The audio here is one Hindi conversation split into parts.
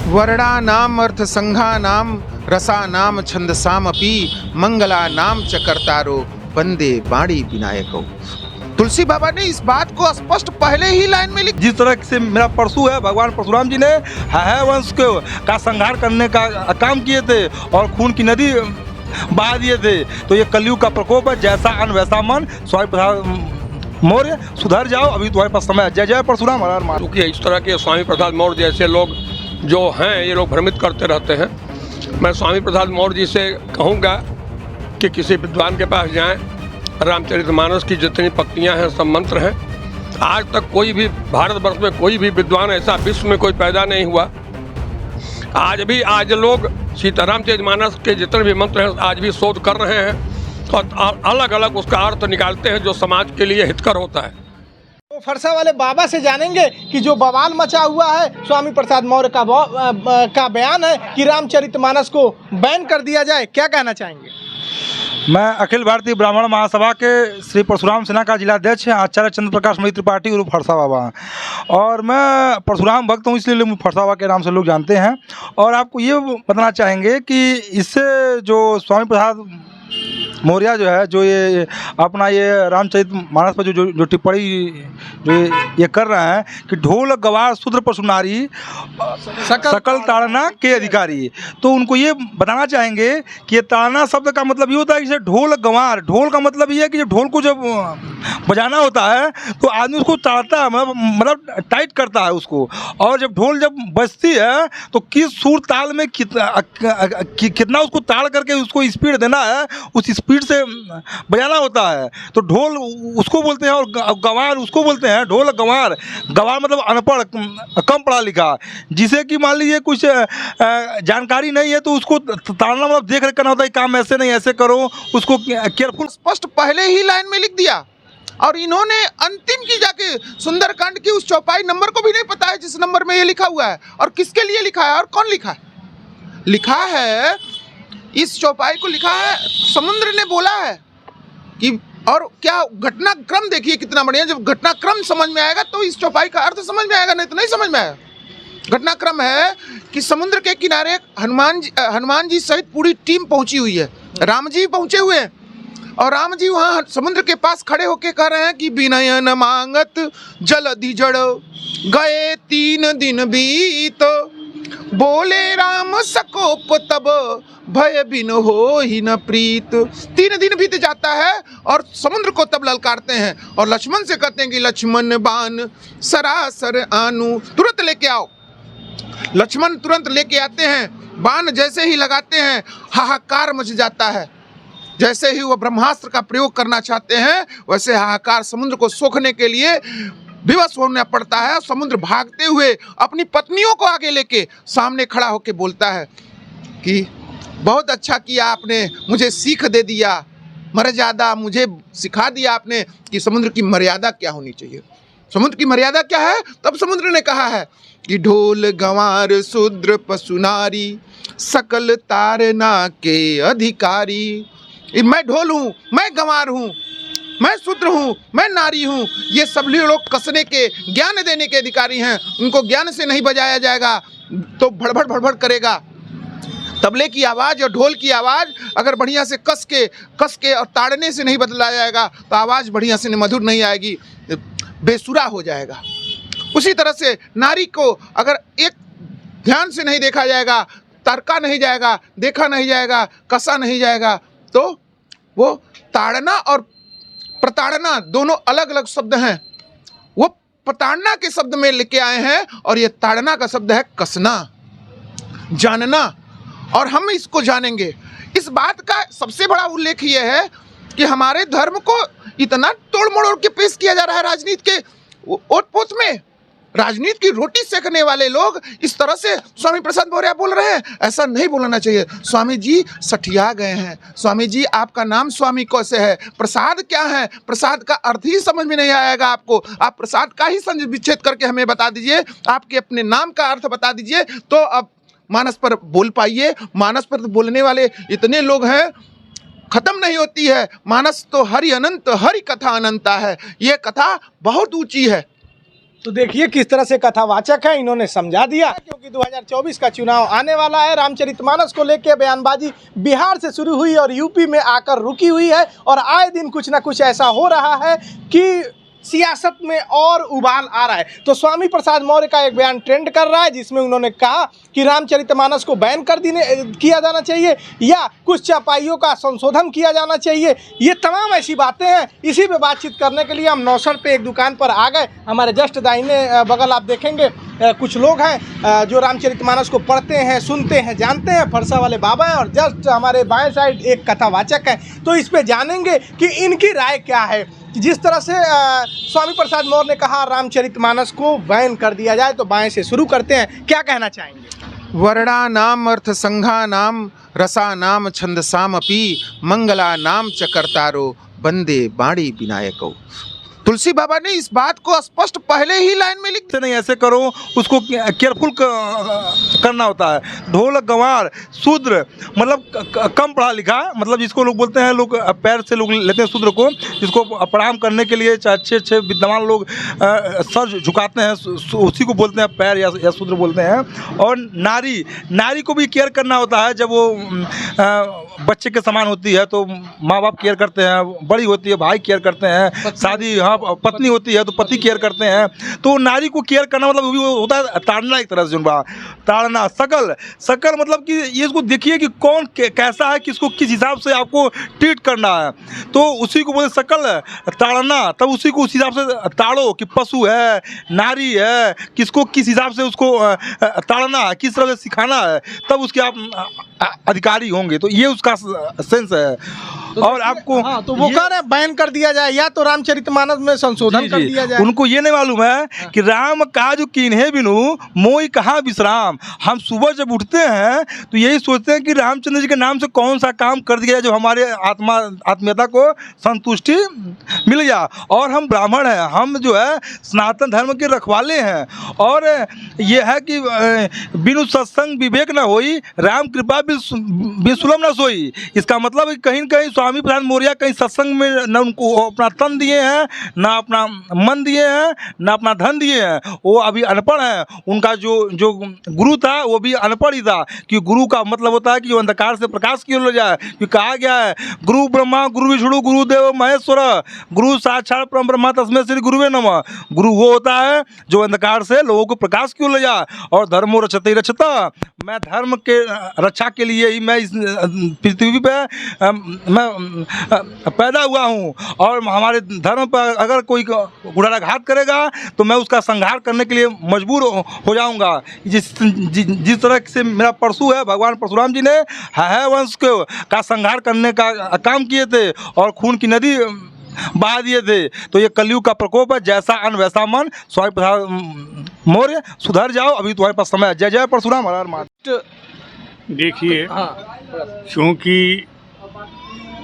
वर्णानाम अर्थ संघानाम रसानाम छंदसामपि मंगलानाम च कर्तारो वंदे बाणी विनायको। तुलसी बाबा ने इस बात को स्पष्ट पहले ही लाइन में लिख। जिस तरह से मेरा परशु है, भगवान परशुराम जी ने है वंश का संहार करने का काम किए थे और खून की नदी बहा दिए थे। तो ये कलयुग का प्रकोप है, जैसा अन्न वैसा मन। स्वामी प्रसाद मौर्य सुधर जाओ, अभी तुम्हारे पास समय है। जय जय परशुराम, हर हर महादेव। क्योंकि इस तरह के स्वामी प्रसाद मौर्य जैसे लोग जो हैं, ये लोग भ्रमित करते रहते हैं। मैं स्वामी प्रसाद मौर्य जी से कहूँगा कि किसी विद्वान के पास जाएं, रामचरितमानस की जितनी पंक्तियां हैं सब मंत्र हैं। आज तक कोई भी भारतवर्ष में कोई भी विद्वान ऐसा विश्व में कोई पैदा नहीं हुआ। आज लोग रामचरितमानस के जितने भी मंत्र हैं आज भी शोध कर रहे हैं और अलग अलग उसका अर्थ निकालते हैं जो समाज के लिए हितकर होता है। तो फरसा वाले बाबा से जानेंगे कि जो बवाल मचा हुआ है, स्वामी प्रसाद मौर्य का बयान है कि रामचरितमानस को बैन कर दिया जाए, क्या कहना चाहेंगे? मैं अखिल भारतीय ब्राह्मण महासभा के श्री परशुराम सेना का जिलाध्यक्ष है आचार्य चंद्र प्रकाश मई त्रिपाठी उर्फ फरसा बाबा, और मैं परशुराम भक्त हूँ, इसलिए मुझे फरसा बाबा के नाम से लोग जानते हैं। और आपको ये बताना चाहेंगे कि इससे जो स्वामी प्रसाद मौर्य जो है, जो ये अपना ये रामचरितमानस पर जो टिप्पणी जो ये कर रहे हैं कि ढोल गवार शूद्र पशु नारी सकल ताड़ना के अधिकारी, तो उनको ये बताना चाहेंगे कि ये ताड़ना शब्द का मतलब ये होता है कि जैसे ढोल गंवार, ढोल का मतलब ये है कि जब ढोल को जब बजाना होता है तो आदमी उसको ताड़ता है, मतलब टाइट करता है उसको। और जब ढोल जब बजती है तो किस सुर ताल में कितना उसको ताड़ करके उसको स्पीड देना है, उस स्पीड से बजाना होता है। तो ढोल उसको बोलते हैं और गंवार उसको बोलते हैं। ढोल गंवार, गंवार मतलब अनपढ़, कम पढ़ा लिखा, जिसे कि मान लीजिए कुछ जानकारी नहीं है तो उसको ताड़ना मतलब देख रेख करना होता है, काम ऐसे नहीं ऐसे करो, उसको केयरफुल। स्पष्ट पहले ही लाइन में लिख दिया और इन्होंने अंतिम की जाके सुंदरकांड की उस चौपाई नंबर को भी नहीं पता है जिस नंबर में ये लिखा हुआ है और किसके लिए लिखा है और कौन लिखा है। लिखा है, इस चौपाई को लिखा है समुद्र ने बोला है कि, और क्या घटनाक्रम देखिए कितना बढ़िया। जब घटनाक्रम समझ में आएगा तो इस चौपाई का अर्थ समझ में आएगा, नहीं तो नहीं समझ में आएगा। घटनाक्रम है कि समुद्र के किनारे हनुमान जी सहित पूरी टीम पहुंची हुई है, राम जी पहुंचे हुए हैं और राम जी वहाँ समुद्र के पास खड़े होके कह रहे हैं कि विनय न मांगत जलधि जड़ गए 3 दिन बीत, बोले राम सकोप तब भय बिन हो ही न प्रीत। 3 दिन बीत जाता है और समुद्र को तब ललकारते हैं और लक्ष्मण से कहते हैं कि लक्ष्मण बाण सरासर आनु, तुरंत लेके आओ। लक्ष्मण तुरंत लेके आते हैं, बाण जैसे ही लगाते हैं हाहाकार मच जाता है। जैसे ही वो ब्रह्मास्त्र का प्रयोग करना चाहते हैं वैसे हाहाकार, समुद्र को सोखने के लिए विवश होना पड़ता है। समुद्र भागते हुए अपनी पत्नियों को आगे लेके सामने खड़ा होकर बोलता है कि बहुत अच्छा किया आपने, मुझे सीख दे दिया, मर्यादा मुझे सिखा दिया आपने कि समुद्र की मर्यादा क्या होनी चाहिए। समुद्र की मर्यादा क्या है? तब समुद्र ने कहा है कि ढोल गंवार शूद्र पशु नारी सकल तारना के अधिकारी। मैं ढोल हूँ, मैं गंवार हूँ, मैं शूद्र हूँ, मैं नारी हूँ, ये सब लोग कसने के, ज्ञान देने के अधिकारी हैं। उनको ज्ञान से नहीं बजाया जाएगा तो भड़भड़ भड़भड़ करेगा। तबले की आवाज़ और ढोल की आवाज़ अगर बढ़िया से कस के और ताड़ने से नहीं बदलाया जाएगा तो आवाज़ बढ़िया से मधुर नहीं आएगी, बेसुरा हो जाएगा। उसी तरह से नारी को अगर एक ध्यान से नहीं देखा जाएगा, तर्का नहीं जाएगा, देखा नहीं जाएगा, कसा नहीं जाएगा, तो वो ताड़ना और प्रताड़ना दोनों अलग अलग शब्द हैं। वो प्रताड़ना के शब्द में लेके आए हैं और ये ताड़ना का शब्द है कसना, जानना, और हम इसको जानेंगे। इस बात का सबसे बड़ा उल्लेख ये है कि हमारे धर्म को इतना तोड़ मड़ोड़ के पेश किया जा रहा है राजनीति के ओत पोत में। राजनीति की रोटी सेकने वाले लोग इस तरह से स्वामी प्रसाद मौर्य बोल रहे हैं, ऐसा नहीं बोलना चाहिए। स्वामी जी सठिया गए हैं। स्वामी जी आपका नाम स्वामी कैसे है? प्रसाद क्या है? प्रसाद का अर्थ ही समझ में नहीं आएगा आपको। आप प्रसाद का ही संज विच्छेद करके हमें बता दीजिए, आपके अपने नाम का अर्थ बता दीजिए, तो अब मानस पर बोल पाइए। मानस पर बोलने वाले इतने लोग हैं, खत्म नहीं होती है। मानस तो हरि अनंत, हरि कथा अनंता है। ये कथा बहुत ऊंची है। तो देखिए किस तरह से कथावाचक है, इन्होंने समझा दिया क्योंकि 2024 का चुनाव आने वाला है। रामचरितमानस को लेकर बयानबाजी बिहार से शुरू हुई और यूपी में आकर रुकी हुई है और आए दिन कुछ ना कुछ ऐसा हो रहा है कि सियासत में और उबाल आ रहा है। तो स्वामी प्रसाद मौर्य का एक बयान ट्रेंड कर रहा है जिसमें उन्होंने कहा कि रामचरितमानस को बैन किया जाना चाहिए या कुछ चौपाइयों का संशोधन किया जाना चाहिए। ये तमाम ऐसी बातें हैं। इसी पे बातचीत करने के लिए हम नौसर पे एक दुकान पर आ गए। हमारे जस्ट दाहिने बगल आप देखेंगे कुछ लोग हैं जो रामचरितमानस को पढ़ते हैं, सुनते हैं, जानते हैं। फरसा वाले बाबा है और जस्ट हमारे बाएं साइड एक कथावाचक है। तो इस पे जानेंगे कि इनकी राय क्या है। जिस तरह से स्वामी प्रसाद मौर्य ने कहा रामचरितमानस को बैन कर दिया जाए, तो बाएं से शुरू करते हैं। क्या कहना चाहेंगे? वर्णानाम अर्थ संघानाम रसानाम छंदसामपि मंगलानाम च कर्तारो वंदे बाणी विनायको। तुलसी बाबा ने इस बात को स्पष्ट पहले ही लाइन में लिख नहीं ऐसे करो, उसको केयरफुल करना होता है। ढोलक गंवार शूद्र मतलब कम पढ़ा लिखा, मतलब जिसको लोग बोलते हैं, लोग पैर से लोग लेते हैं शूद्र को, जिसको प्रणाम करने के लिए अच्छे अच्छे विद्वान लोग सर झुकाते हैं, उसी को बोलते हैं पैर या शूद्र बोलते हैं। और नारी को भी केयर करना होता है। जब वो बच्चे के समान होती है तो माँ बाप केयर करते हैं, बड़ी होती है भाई केयर करते हैं, शादी पत्नी होती है तो पति केयर करते हैं। तो नारी को केयर करना मतलब भी होता है ताड़ना, एक तरह से ताड़ना। सकल मतलब कि ये इसको देखिए कि कौन कैसा है, किसको किस हिसाब से आपको ट्रीट करना है, तो उसी को बोलते सकल ताड़ना। तब उसी को उस हिसाब से ताड़ो कि पशु है, नारी है, किसको किस हिसाब से उसको ताड़ना, किस तरह से सिखाना है, तब उसके आप अधिकारी होंगे। तो ये उसका सेंस है। और आपको तो वो कह रहे हैं बैन कर दिया जाए या तो रामचरितमानस में संशोधन कर दिया जाए। उनको ये नहीं मालूम है कि राम काज किन्हे बिनु मोई कहाँ विश्राम। हम सुबह जब उठते हैं तो यही सोचते हैं कि रामचंद्र जी के नाम से कौन सा काम कर दिया जाए जो हमारे आत्मीयता को संतुष्टि मिल जाए। और हम ब्राह्मण हैं, हम जो है सनातन धर्म के रखवाले हैं। और ये है कि बिनु सत्संग विवेक न होई, राम कृपा बिसुलम न सोई। इसका मतलब है कहीं न कहीं स्वामी प्रसाद मौर्य कहीं सत्संग में न उनको अपना तन दिए हैं, ना अपना मन दिए हैं, ना अपना धन दिए हैं। वो अभी अनपढ़ हैं। उनका जो गुरु था वो भी अनपढ़ ही था, कि गुरु का मतलब होता है कि वो अंधकार से प्रकाश की ओर ले जाए। कि कहा गया है गुरु ब्रह्मा गुरु विष्णु गुरुदेव महेश्वर गुरु साक्षात परम ब्रह्मा तस्मै श्री गुरुवे नमः। गुरु वो होता है जो अंधकार से लोगों को प्रकाश की ओर ले जाए। और धर्मो रक्षते रक्षता, मैं धर्म के रक्षा के लिए ही मैं इस पृथ्वी पे मैं पैदा हुआ हूँ। और हमारे धर्म पर अगर कोई कुठाराघात करेगा तो मैं उसका संहार करने के लिए मजबूर हो जाऊंगा। जिस तरह से मेरा परशु है, भगवान परशुराम जी ने है वंश का संहार करने का काम किए थे और खून की नदी बहा दिए थे। तो ये कलयुग का प्रकोप है, जैसा अन्न वैसा मन। स्वामी प्रसाद मौर्य सुधर जाओ, अभी तुम्हारे पास समय है। जय जय परशुराम, हर हर महादेव। देखिए, क्योंकि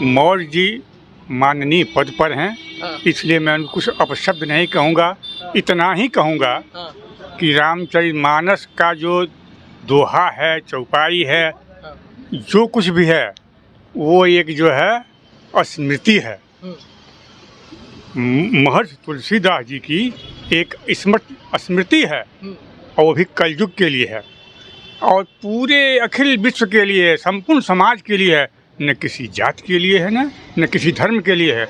मौर्य जी माननीय पद पर हैं, इसलिए मैं उनको कुछ अपशब्द नहीं कहूँगा। इतना ही कहूँगा कि रामचरितमानस का जो दोहा है, चौपाई है, जो कुछ भी है, वो एक जो है स्मृति है। महर्षि तुलसीदास जी की एक स्मृति है और वो भी कलयुग के लिए है और पूरे अखिल विश्व के लिए, संपूर्ण समाज के लिए है। न किसी जात के लिए है, न किसी धर्म के लिए है,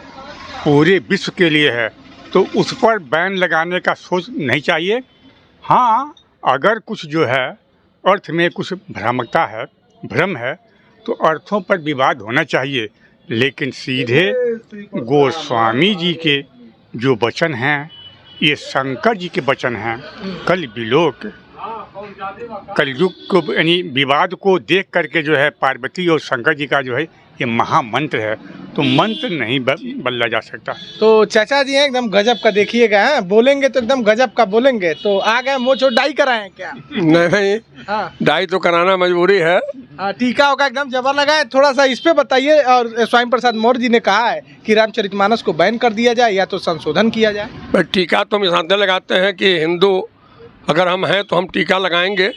पूरे विश्व के लिए है। तो उस पर बैन लगाने का सोच नहीं चाहिए। हाँ, अगर कुछ जो है अर्थ में कुछ भ्रामकता है, भ्रम है, तो अर्थों पर विवाद होना चाहिए। लेकिन सीधे गोस्वामी जी के जो वचन हैं, ये शंकर जी के वचन हैं। कल विलोक कलयुग को यानी विवाद को देख करके जो है पार्वती और शंकर जी का जो है ये महामंत्र है। तो मंत्र नहीं बदला जा सकता। तो चाचा जी हैं एकदम गजब का, देखिएगा हैं, बोलेंगे तो एकदम गजब का बोलेंगे। तो आ गए मोच और डाई कराएं क्या? नहीं, डाई तो कराना मजबूरी है। टीका होगा एकदम जबर लगा है। थोड़ा सा इस पे बताइए। और स्वामी प्रसाद मौर्य जी ने कहा है कि रामचरितमानस को बैन कर दिया जाए या तो संशोधन किया जाए। टीका तो हम इसलिए लगाते हैं कि हिंदू अगर हम हैं तो हम टीका लगाएंगे।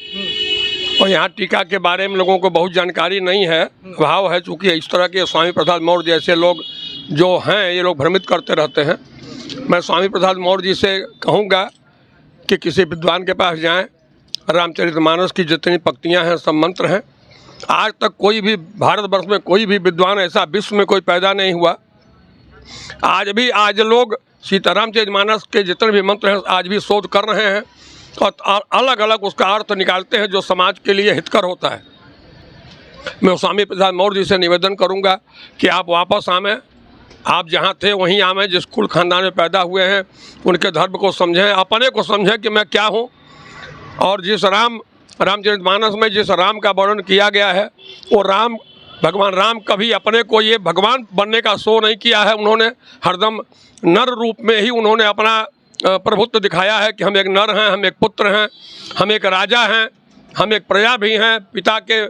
और यहाँ टीका के बारे में लोगों को बहुत जानकारी नहीं है, अभाव है। चूँकि इस तरह के स्वामी प्रसाद मौर्य जैसे लोग जो हैं, ये लोग भ्रमित करते रहते हैं। मैं स्वामी प्रसाद मौर्य जी से कहूँगा कि किसी विद्वान के पास जाएं, रामचरितमानस की जितनी पंक्तियां हैं सब मंत्र हैं। आज तक कोई भी भारतवर्ष में कोई भी विद्वान ऐसा विश्व में कोई पैदा नहीं हुआ। आज लोग सीतारामचरितमानस के जितने भी मंत्र हैं आज भी शोध कर रहे हैं और अलग अलग उसका अर्थ निकालते हैं जो समाज के लिए हितकर होता है। मैं स्वामी प्रसाद मौर्य जी से निवेदन करूंगा कि आप वापस आवें, आप जहां थे वहीं आवें, जिस कुल खानदान में पैदा हुए हैं उनके धर्म को समझें, अपने को समझें कि मैं क्या हूं। और जिस रामचरितमानस में जिस राम का वर्णन किया गया है वो भगवान राम कभी अपने को ये भगवान बनने का शो नहीं किया है। उन्होंने हरदम नर रूप में ही उन्होंने अपना प्रभुत्व दिखाया है कि हम एक नर हैं, हम एक पुत्र हैं, हम एक राजा हैं, हम एक प्रजा भी हैं, पिता के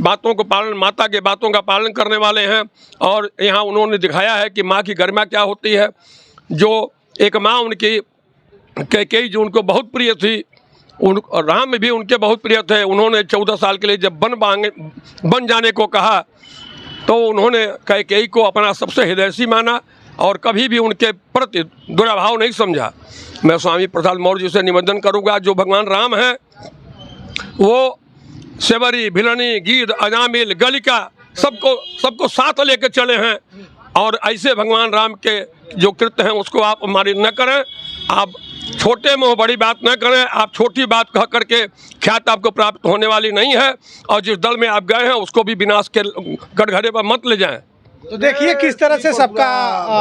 बातों को पालन, माता के बातों का पालन करने वाले हैं। और यहाँ उन्होंने दिखाया है कि माँ की गरिमा क्या होती है। जो एक माँ उनकी कैकेयी जो उनको बहुत प्रिय थी, राम भी उनके बहुत प्रिय थे। उन्होंने 14 साल के लिए जब बन जाने को कहा तो उन्होंने कैकेयी को अपना सबसे हृदयसी माना और कभी भी उनके प्रति दुराभाव नहीं समझा। मैं स्वामी प्रसाद मौर्य जी से निवेदन करूंगा, जो भगवान राम हैं वो सेवरी, भिलनी, गीध, अजामिल, गलिका सबको साथ लेकर चले हैं। और ऐसे भगवान राम के जो कृत्य हैं उसको आप अमानित न करें। आप छोटे मुँह बड़ी बात न करें। आप छोटी बात कह करके ख्याति आपको प्राप्त होने वाली नहीं है। और जिस दल में आप गए हैं उसको भी विनाश के कटघरे पर मत ले जाएं। तो देखिए किस तरह से सबका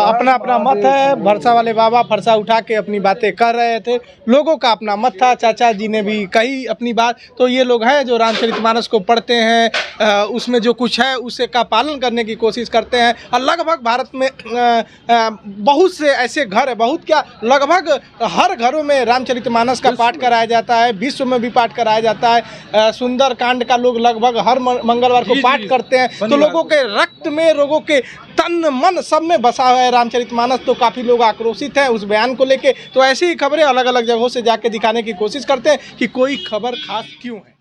अपना अपना मत है। भरसा वाले बाबा फरसा उठा के अपनी बातें कर रहे थे, लोगों का अपना मत था। चाचा जी ने भी कही अपनी बात। तो ये लोग हैं जो रामचरितमानस को पढ़ते हैं, उसमें जो कुछ है उसे का पालन करने की कोशिश करते हैं। और लगभग भारत में बहुत से ऐसे घर है, बहुत क्या लगभग हर घरों में रामचरितमानस का पाठ कराया जाता है। विश्व में भी पाठ कराया जाता है। सुंदर कांड का लोग लगभग हर मंगलवार को पाठ करते हैं। तो लोगों के रक्त में, लोगों के तन मन सब में बसा हुआ है रामचरितमानस। तो काफ़ी लोग आक्रोशित हैं उस बयान को लेके। तो ऐसी ही खबरें अलग अलग जगहों से जाके दिखाने की कोशिश करते हैं कि कोई खबर खास क्यों है।